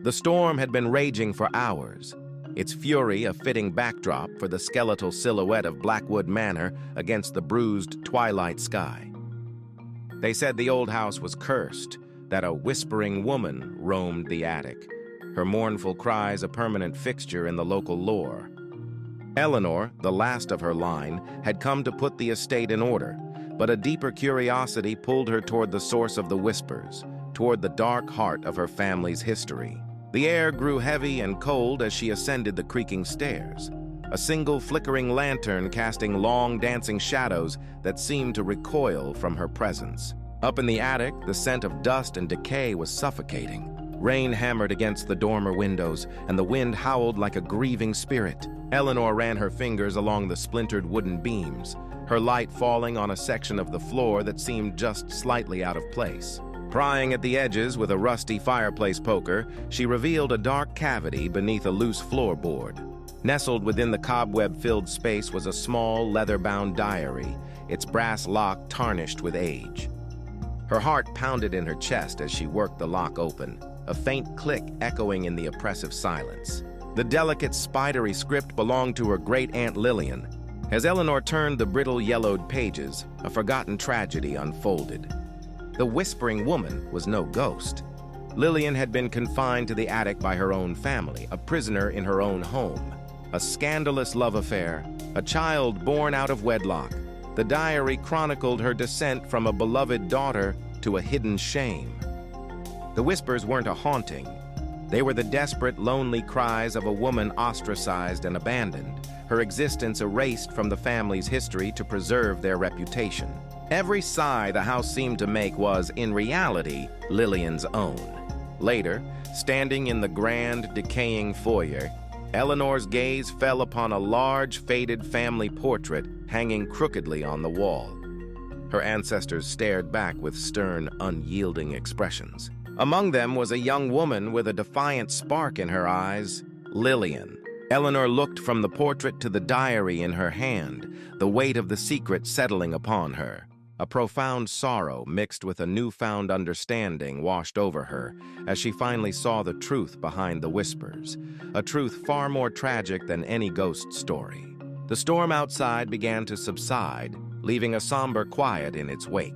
The storm had been raging for hours, its fury a fitting backdrop for the skeletal silhouette of Blackwood Manor against the bruised twilight sky. They said the old house was cursed, that a whispering woman roamed the attic, her mournful cries a permanent fixture in the local lore. Eleanor, the last of her line, had come to put the estate in order, but a deeper curiosity pulled her toward the source of the whispers, toward the dark heart of her family's history. The air grew heavy and cold as she ascended the creaking stairs, a single flickering lantern casting long dancing shadows that seemed to recoil from her presence. Up in the attic, the scent of dust and decay was suffocating. Rain hammered against the dormer windows, and the wind howled like a grieving spirit. Eleanor ran her fingers along the splintered wooden beams, her light falling on a section of the floor that seemed just slightly out of place. Prying at the edges with a rusty fireplace poker, she revealed a dark cavity beneath a loose floorboard. Nestled within the cobweb-filled space was a small, leather-bound diary, its brass lock tarnished with age. Her heart pounded in her chest as she worked the lock open, a faint click echoing in the oppressive silence. The delicate, spidery script belonged to her great-aunt Lillian. As Eleanor turned the brittle, yellowed pages, a forgotten tragedy unfolded. The whispering woman was no ghost. Lillian had been confined to the attic by her own family, a prisoner in her own home. A scandalous love affair, a child born out of wedlock. The diary chronicled her descent from a beloved daughter to a hidden shame. The whispers weren't a haunting. They were the desperate, lonely cries of a woman ostracized and abandoned, her existence erased from the family's history to preserve their reputation. Every sigh the house seemed to make was, in reality, Lillian's own. Later, standing in the grand, decaying foyer, Eleanor's gaze fell upon a large, faded family portrait hanging crookedly on the wall. Her ancestors stared back with stern, unyielding expressions. Among them was a young woman with a defiant spark in her eyes, Lillian. Eleanor looked from the portrait to the diary in her hand, the weight of the secret settling upon her. A profound sorrow mixed with a newfound understanding washed over her as she finally saw the truth behind the whispers, a truth far more tragic than any ghost story. The storm outside began to subside, leaving a somber quiet in its wake.